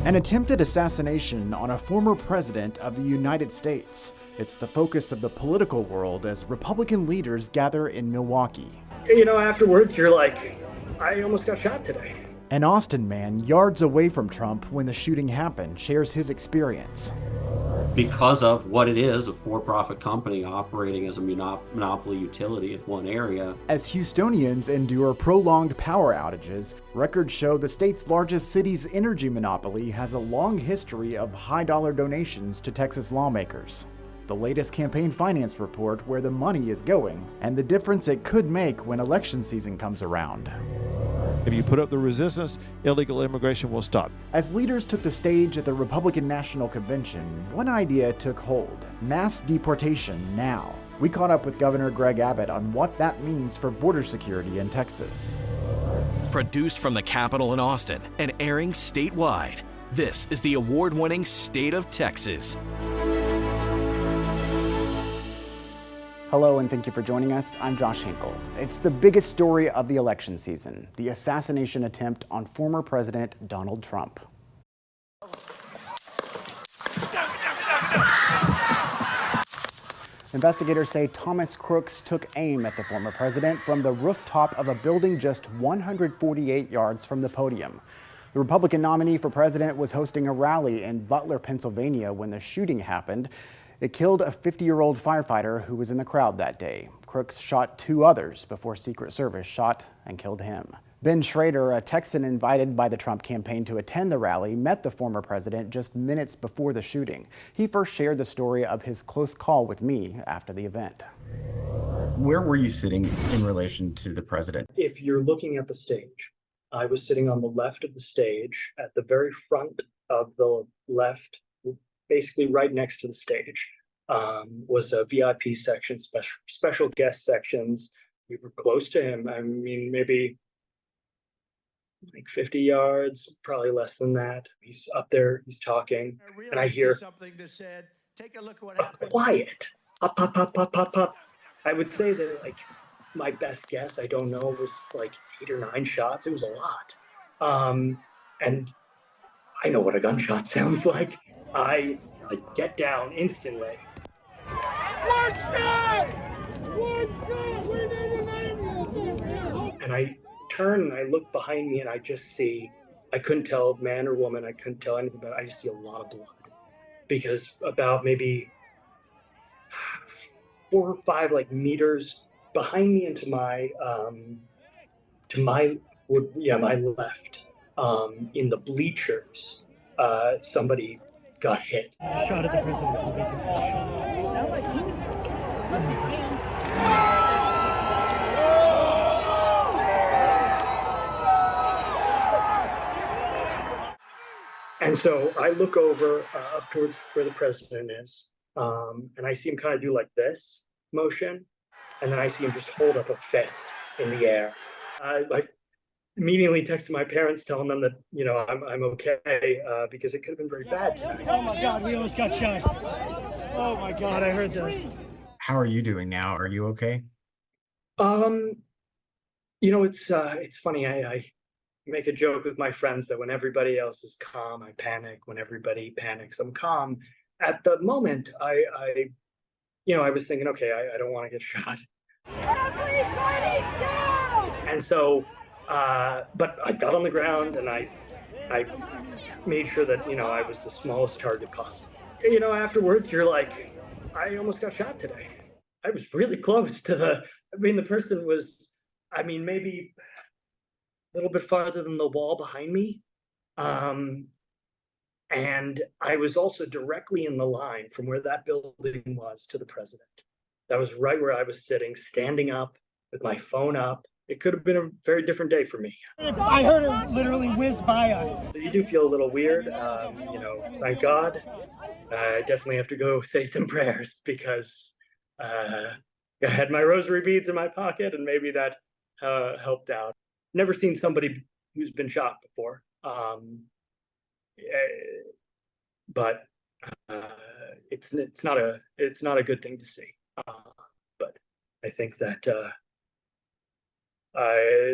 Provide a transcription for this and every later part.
An attempted assassination on a former president of the United States. It's the focus of the political world as Republican leaders gather in Milwaukee. Afterwards, you're like, I almost got shot today. An Austin man yards away from Trump when the shooting happened shares his experience. Because of what it is, a for-profit company operating as a monopoly utility in one area. As Houstonians endure prolonged power outages, records show the state's largest city's energy monopoly has a long history of high-dollar donations to Texas lawmakers. The latest campaign finance report where the money is going, and the difference it could make when election season comes around. If you put up the resistance, illegal immigration will stop. As leaders took the stage at the Republican National Convention, one idea took hold: mass deportation now. We caught up with Governor Greg Abbott on what that means for border security in Texas. Produced from the Capitol in Austin and airing statewide, this is the award-winning State of Texas. Hello and thank you for joining us. I'm Josh Hinkle. It's the biggest story of the election season, the assassination attempt on former President Donald Trump. Investigators say Thomas Crooks took aim at the former president from the rooftop of a building just 148 yards from the podium. The Republican nominee for president was hosting a rally in Butler, Pennsylvania when the shooting happened. It killed a 50-year-old firefighter who was in the crowd that day. Crooks shot two others before Secret Service shot and killed him. Ben Schrader, a Texan invited by the Trump campaign to attend the rally, met the former president just minutes before the shooting. He first shared the story of his close call with me after the event. Where were you sitting in relation to the president? If you're looking at the stage, I was sitting on the left of the stage at the very front of the left, basically right next to the stage, was a VIP section, special guest sections. We were close to him. I mean, maybe like 50 yards, probably less than that. He's up there, he's talking, and I hear something that said, "Take a look at what a happened." quiet, up, up, up, up, up, up. I would say that, like, my best guess, I don't know, was like 8 or 9 shots. It was a lot. And I know what a gunshot sounds like. I get down instantly. One shot! One shot! We need an ambulance! And I turn and I look behind me and I just see, I couldn't tell man or woman, I couldn't tell anything about it. I just see a lot of blood. Because about maybe 4 or 5 meters behind me and to my left, in the bleachers, somebody got hit. Shot at the president. And so I look over up towards where the president is, and I see him kind of do like this motion, and then I see him just hold up a fist in the air. I immediately texted my parents, telling them that I'm okay, because it could have been very bad tonight. Oh my God, we almost got shot. Oh my God, I heard that. How are you doing now? Are you okay? It's funny. I make a joke with my friends that when everybody else is calm, I panic. When everybody panics, I'm calm. At the moment, I was thinking, okay, I don't want to get shot. Everybody down! And so, but I got on the ground and I made sure that, I was the smallest target possible. Afterwards, you're like, I almost got shot today. I was really close to the person was, maybe a little bit farther than the wall behind me. And I was also directly in the line from where that building was to the president. That was right where I was sitting, standing up with my phone up. It could have been a very different day for me. I heard it literally whiz by us. So you do feel a little weird. Thank God. I definitely have to go say some prayers because I had my rosary beads in my pocket and maybe that helped out. Never seen somebody who's been shot before. But it's not a good thing to see. But I think that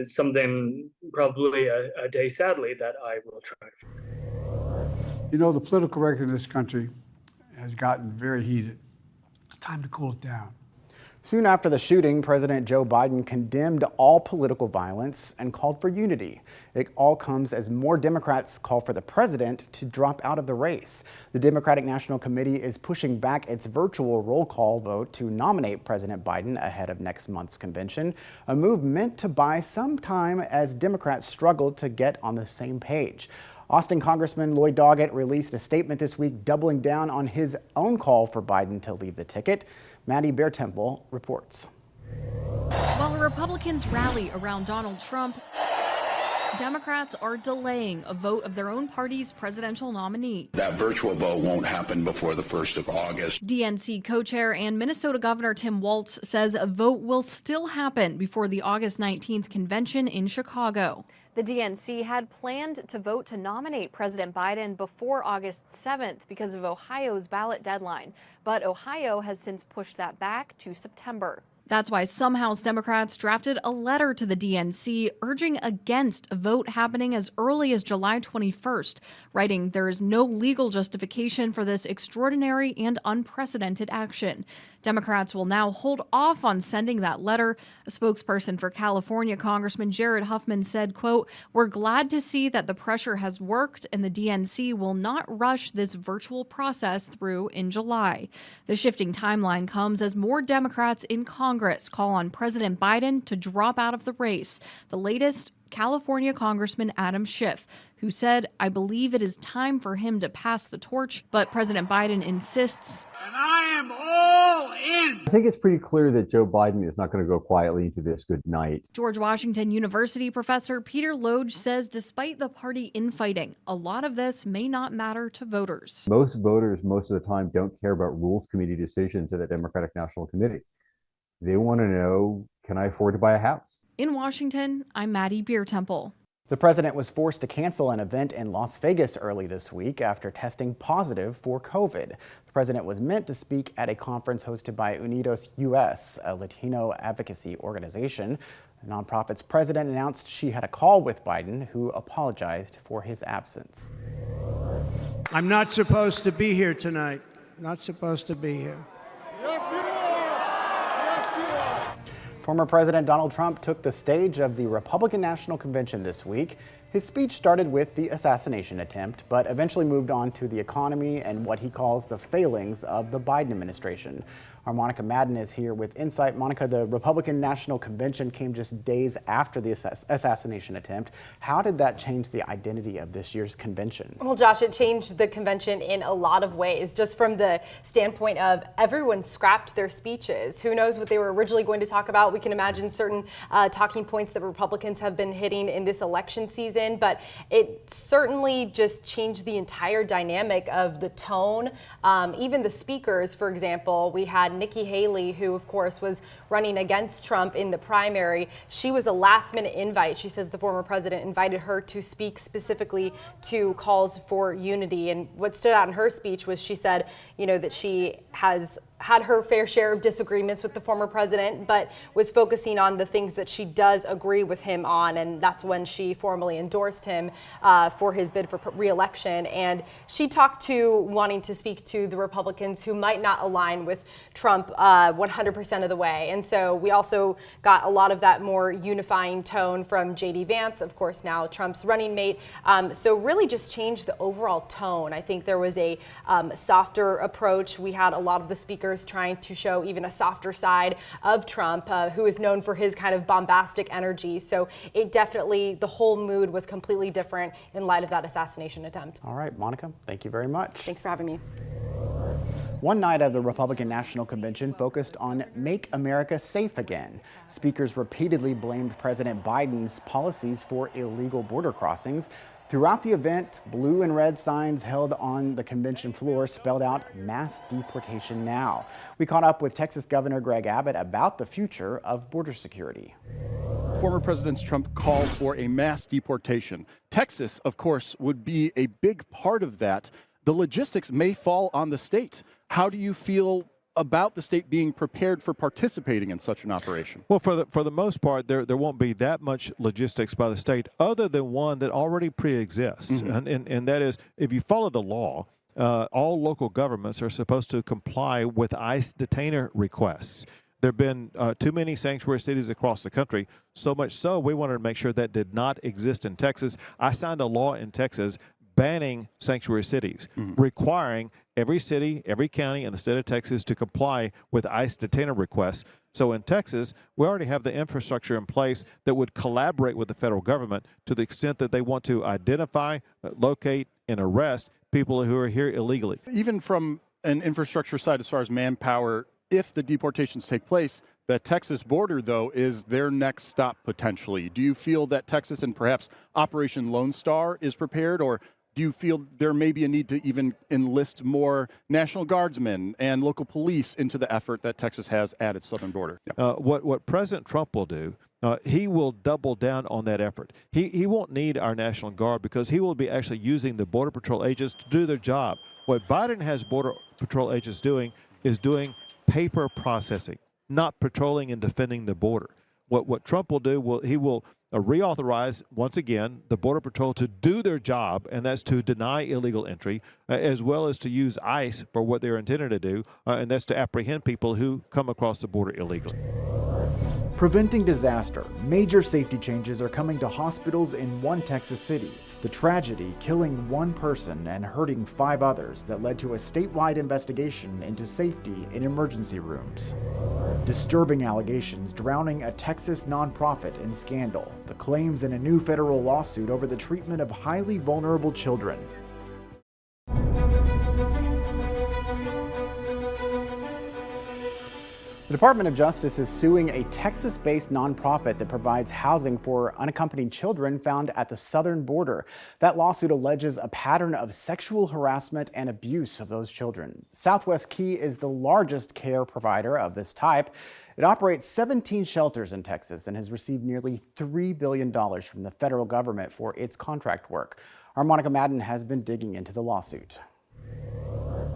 something probably a day, sadly, that I will try to figure. You know, the political record in this country has gotten very heated. It's time to cool it down. Soon after the shooting, President Joe Biden condemned all political violence and called for unity. It all comes as more Democrats call for the president to drop out of the race. The Democratic National Committee is pushing back its virtual roll call vote to nominate President Biden ahead of next month's convention, a move meant to buy some time as Democrats struggled to get on the same page. Austin Congressman Lloyd Doggett released a statement this week doubling down on his own call for Biden to leave the ticket. Maddie Beartemple reports. While Republicans rally around Donald Trump, Democrats are delaying a vote of their own party's presidential nominee. That virtual vote won't happen before the 1st of August. DNC co-chair and Minnesota Governor Tim Walz says a vote will still happen before the August 19th convention in Chicago. The DNC had planned to vote to nominate President Biden before August 7th because of Ohio's ballot deadline, but Ohio has since pushed that back to September. That's why some House Democrats drafted a letter to the DNC urging against a vote happening as early as July 21st, writing there is no legal justification for this extraordinary and unprecedented action. Democrats will now hold off on sending that letter. A spokesperson for California Congressman Jared Huffman said, quote, "We're glad to see that the pressure has worked and the DNC will not rush this virtual process through in July." The shifting timeline comes as more Democrats in Congress call on President Biden to drop out of the race. The latest, California Congressman Adam Schiff, who said, "I believe it is time for him to pass the torch," but President Biden insists, "And I am all in." I think it's pretty clear that Joe Biden is not going to go quietly into this good night. George Washington University professor Peter Loge says despite the party infighting, a lot of this may not matter to voters. Most voters, most of the time, don't care about Rules Committee decisions at the Democratic National Committee. They want to know, can I afford to buy a house? In Washington, I'm Maddie Beartemple. The president was forced to cancel an event in Las Vegas early this week after testing positive for COVID. The president was meant to speak at a conference hosted by Unidos US, a Latino advocacy organization. The nonprofit's president announced she had a call with Biden, who apologized for his absence. I'm not supposed to be here tonight. Not supposed to be here. Former President Donald Trump took the stage of the Republican National Convention this week. His speech started with the assassination attempt, but eventually moved on to the economy and what he calls the failings of the Biden administration. Our Monica Madden is here with insight. Monica, the Republican National Convention came just days after the assassination attempt. How did that change the identity of this year's convention? Well, Josh, it changed the convention in a lot of ways, just from the standpoint of everyone scrapped their speeches. Who knows what they were originally going to talk about? We can imagine certain talking points that Republicans have been hitting in this election season, but it certainly just changed the entire dynamic of the tone. Even the speakers, for example, we had Nikki Haley, who of course was running against Trump in the primary. She was a last-minute invite. She says the former president invited her to speak specifically to calls for unity. And what stood out in her speech was she said, you know, that she has had her fair share of disagreements with the former president, but was focusing on the things that she does agree with him on. And that's when she formally endorsed him for his bid for re-election. And she talked to wanting to speak to the Republicans who might not align with Trump 100% of the way. And so we also got a lot of that more unifying tone from J.D. Vance, of course, now Trump's running mate. So really just changed the overall tone. I think there was a softer approach. We had a lot of the speakers trying to show even a softer side of Trump, who is known for his kind of bombastic energy. So it definitely, the whole mood was completely different in light of that assassination attempt. All right, Monica, thank you very much. Thanks for having me. One night of the Republican National Convention focused on Make America Safe Again. Speakers repeatedly blamed President Biden's policies for illegal border crossings. Throughout the event, blue and red signs held on the convention floor spelled out mass deportation now. We caught up with Texas Governor Greg Abbott about the future of border security. Former President Trump called for a mass deportation. Texas, of course, would be a big part of that. The logistics may fall on the state. How do you feel about the state being prepared for participating in such an operation? Well, for the most part, there won't be that much logistics by the state other than one that already pre-exists. And that is, if you follow the law, all local governments are supposed to comply with ICE detainer requests. There have been too many sanctuary cities across the country, so much so we wanted to make sure that did not exist in Texas. I signed a law in Texas banning sanctuary cities, requiring every city, every county in the state of Texas to comply with ICE detainer requests. So in Texas, we already have the infrastructure in place that would collaborate with the federal government to the extent that they want to identify, locate, and arrest people who are here illegally. Even from an infrastructure side, as far as manpower, if the deportations take place, the Texas border, though, is their next stop potentially. Do you feel that Texas and perhaps Operation Lone Star is prepared, or do you feel there may be a need to even enlist more National Guardsmen and local police into the effort that Texas has at its southern border? What President Trump will do, he will double down on that effort. He won't need our National Guard because he will be actually using the Border Patrol agents to do their job. What Biden has Border Patrol agents doing is doing paper processing, not patrolling and defending the border. What Trump will do, he will reauthorize, once again, the Border Patrol to do their job, and that's to deny illegal entry, as well as to use ICE for what they're intended to do, and that's to apprehend people who come across the border illegally. Preventing disaster. Major safety changes are coming to hospitals in one Texas city. The tragedy killing one person and hurting 5 others that led to a statewide investigation into safety in emergency rooms. Disturbing allegations drowning a Texas nonprofit in scandal. The claims in a new federal lawsuit over the treatment of highly vulnerable children. The Department of Justice is suing a Texas-based nonprofit that provides housing for unaccompanied children found at the southern border. That lawsuit alleges a pattern of sexual harassment and abuse of those children. Southwest Key is the largest care provider of this type. It operates 17 shelters in Texas and has received nearly $3 billion from the federal government for its contract work. Our Monica Madden has been digging into the lawsuit.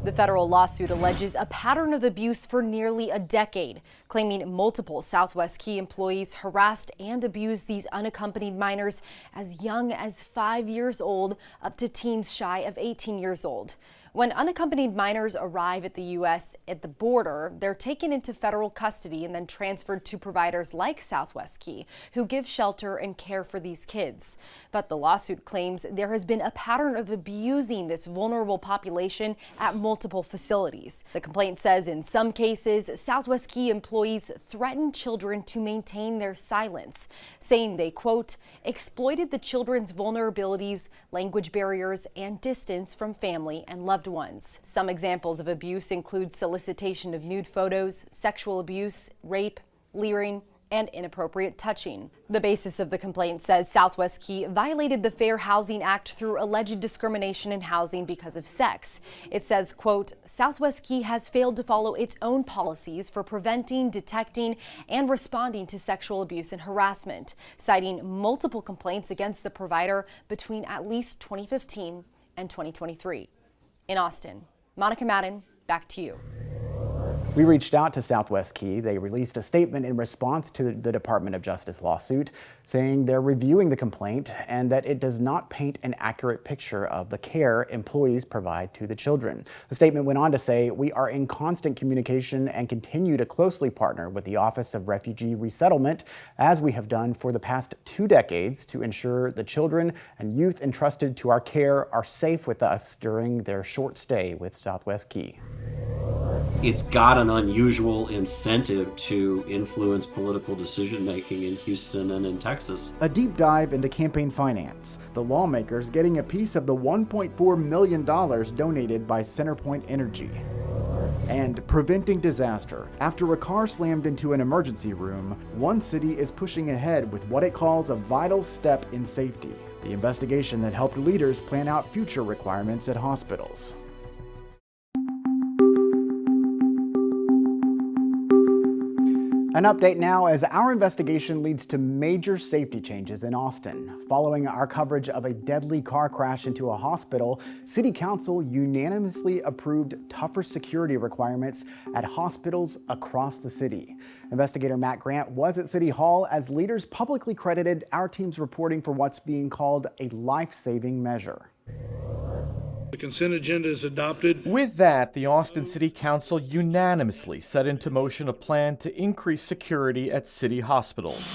The federal lawsuit alleges a pattern of abuse for nearly a decade, claiming multiple Southwest Key employees harassed and abused these unaccompanied minors as young as 5 years old up to teens shy of 18 years old. When unaccompanied minors arrive at the U.S. at the border, they're taken into federal custody and then transferred to providers like Southwest Key, who give shelter and care for these kids. But the lawsuit claims there has been a pattern of abusing this vulnerable population at multiple facilities. The complaint says in some cases, Southwest Key employees threatened children to maintain their silence, saying they, quote, exploited the children's vulnerabilities, language barriers, and distance from family and loved ones. Some examples of abuse include solicitation of nude photos, sexual abuse, rape, leering, and inappropriate touching. The basis of the complaint says Southwest Key violated the Fair Housing Act through alleged discrimination in housing because of sex. It says, quote, Southwest Key has failed to follow its own policies for preventing, detecting, and responding to sexual abuse and harassment, citing multiple complaints against the provider between at least 2015 and 2023. In Austin, Monica Madden, back to you. We reached out to Southwest Key. They released a statement in response to the Department of Justice lawsuit, saying they're reviewing the complaint and that it does not paint an accurate picture of the care employees provide to the children. The statement went on to say, we are in constant communication and continue to closely partner with the Office of Refugee Resettlement, as we have done for the past 2 decades, to ensure the children and youth entrusted to our care are safe with us during their short stay with Southwest Key. It's got an unusual incentive to influence political decision-making in Houston and in Texas. A deep dive into campaign finance. The lawmakers getting a piece of the $1.4 million donated by Centerpoint Energy. And preventing disaster. After a car slammed into an emergency room, one city is pushing ahead with what it calls a vital step in safety. The investigation that helped leaders plan out future requirements at hospitals. An update now as our investigation leads to major safety changes in Austin. Following our coverage of a deadly car crash into a hospital, City Council unanimously approved tougher security requirements at hospitals across the city. Investigator Matt Grant was at City Hall as leaders publicly credited our team's reporting for what's being called a life-saving measure. The consent agenda is adopted. With that, the Austin City Council unanimously set into motion a plan to increase security at city hospitals.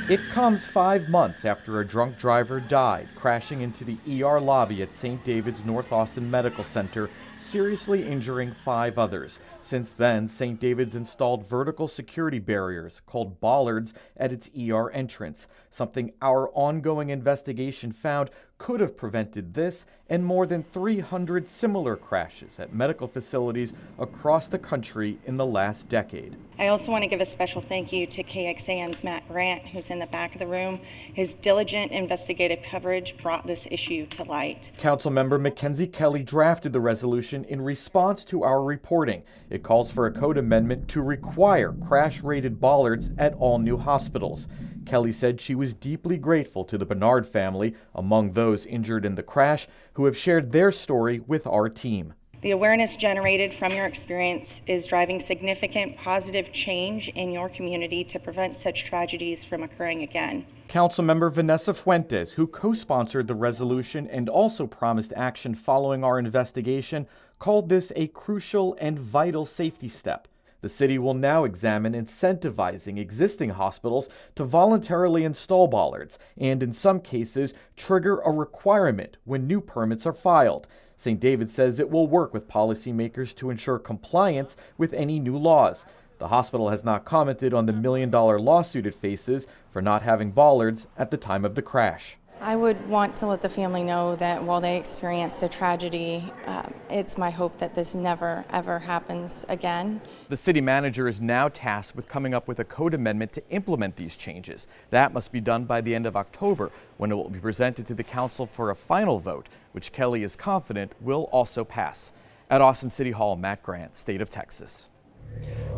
It comes 5 months after a drunk driver died crashing into the ER lobby at St. David's North Austin Medical Center, seriously injuring 5 others. Since then, St. David's installed vertical security barriers called bollards at its ER entrance, something our ongoing investigation found could have prevented this and more than 300 similar crashes at medical facilities across the country in the last decade. I also want to give a special thank you to KXAN's Matt Grant, who's in the back of the room. His diligent investigative coverage brought this issue to light. Councilmember Mackenzie Kelly drafted the resolution in response to our reporting. It calls for a code amendment to require crash-rated bollards at all new hospitals. Kelly said she was deeply grateful to the Bernard family, among those injured in the crash, who have shared their story with our team. The awareness generated from your experience is driving significant positive change in your community to prevent such tragedies from occurring again. Councilmember Vanessa Fuentes, who co-sponsored the resolution and also promised action following our investigation, called this a crucial and vital safety step. The city will now examine incentivizing existing hospitals to voluntarily install bollards and, in some cases, trigger a requirement when new permits are filed. St. David says it will work with policymakers to ensure compliance with any new laws. The hospital has not commented on the $1 million lawsuit it faces for not having bollards at the time of the crash. I would want to let the family know that while they experienced a tragedy, it's my hope that this never, ever happens again. The city manager is now tasked with coming up with a code amendment to implement these changes. That must be done by the end of October, when it will be presented to the council for a final vote, which Kelly is confident will also pass. At Austin City Hall, Matt Grant, State of Texas.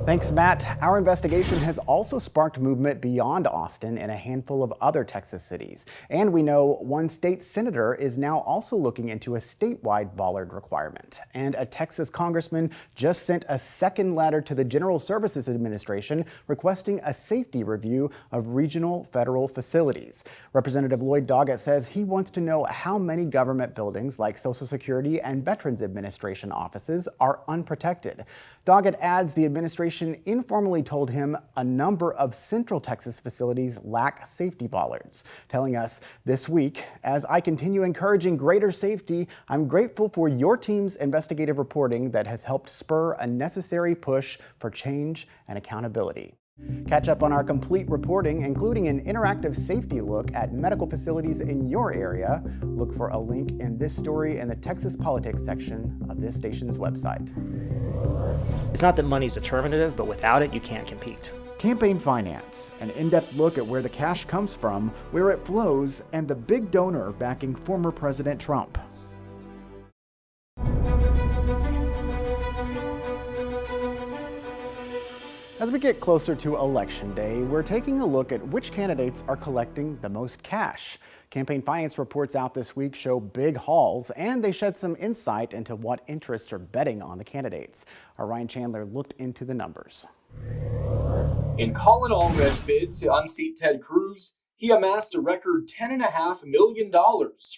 Thanks, Matt. Our investigation has also sparked movement beyond Austin in a handful of other Texas cities. And we know one state senator is now also looking into a statewide bollard requirement. And a Texas congressman just sent a second letter to the General Services Administration requesting a safety review of regional federal facilities. Representative Lloyd Doggett says he wants to know how many government buildings like Social Security and Veterans Administration offices are unprotected. Doggett adds the administration informally told him a number of Central Texas facilities lack safety bollards, telling us this week, as I continue encouraging greater safety, I'm grateful for your team's investigative reporting that has helped spur a necessary push for change and accountability. Catch up on our complete reporting, including an interactive safety look at medical facilities in your area. Look for a link in this story in the Texas Politics section of this station's website. It's not that money's determinative, but without it, you can't compete. Campaign finance, an in-depth look at where the cash comes from, where it flows, and the big donor backing former President Trump. As we get closer to Election Day, we're taking a look at which candidates are collecting the most cash. Campaign finance reports out this week show big hauls, and they shed some insight into what interests are betting on the candidates. Our Ryan Chandler looked into the numbers. In Colin Allred's bid to unseat Ted Cruz, he amassed a record $10.5 million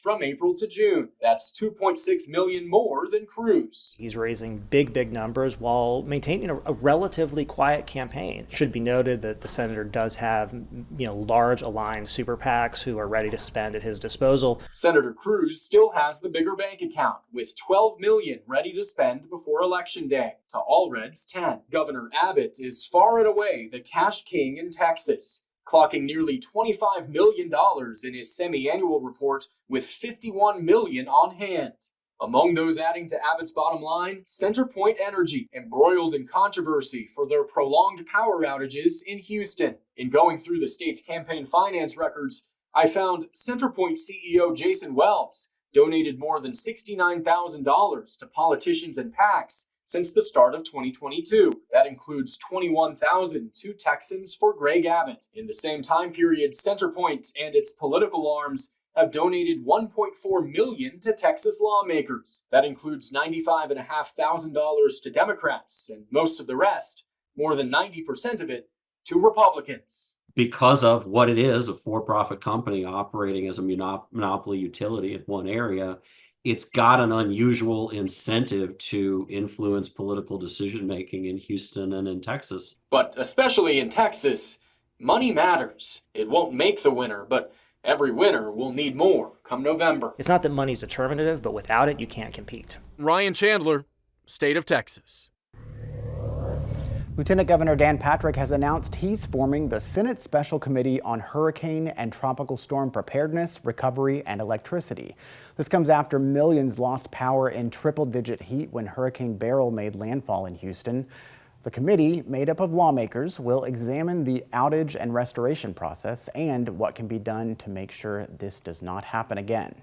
from April to June. That's $2.6 million more than Cruz. He's raising big numbers while maintaining a relatively quiet campaign. It should be noted that the senator does have, large aligned super PACs who are ready to spend at his disposal. Senator Cruz still has the bigger bank account, with $12 million ready to spend before Election Day, to Allred's 10. Governor Abbott is far and away the cash king in Texas, clocking nearly $25 million in his semi-annual report with $51 million on hand. Among those adding to Abbott's bottom line, CenterPoint Energy, embroiled in controversy for their prolonged power outages in Houston. In going through the state's campaign finance records, I found CenterPoint CEO Jason Wells donated more than $69,000 to politicians and PACs since the start of 2022. That includes $21,000 to Texans for Greg Abbott. In the same time period, Centerpoint and its political arms have donated $1.4 million to Texas lawmakers. That includes $95,500 to Democrats, and most of the rest, more than 90% of it, to Republicans. Because of what it is, a for-profit company operating as a monopoly utility in one area, it's got an unusual incentive to influence political decision-making in Houston and in Texas. But especially in Texas, money matters. It won't make the winner, but every winner will need more come November. It's not that money's determinative, but without it, you can't compete. Ryan Chandler, State of Texas. Lieutenant Governor Dan Patrick has announced he's forming the Senate Special Committee on Hurricane and Tropical Storm Preparedness, Recovery, and Electricity. This comes after millions lost power in triple-digit heat when Hurricane Beryl made landfall in Houston. The committee, made up of lawmakers, will examine the outage and restoration process and what can be done to make sure this does not happen again.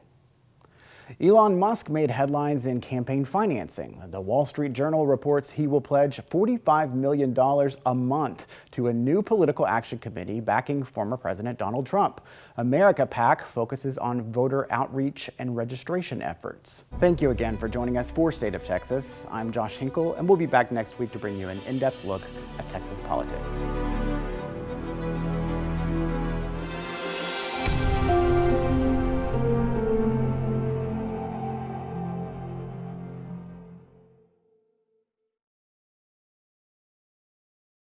Elon Musk made headlines in campaign financing. The Wall Street Journal reports he will pledge $45 million a month to a new political action committee backing former President Donald Trump. America PAC focuses on voter outreach and registration efforts. Thank you again for joining us for State of Texas. I'm Josh Hinkle, and we'll be back next week to bring you an in-depth look at Texas politics.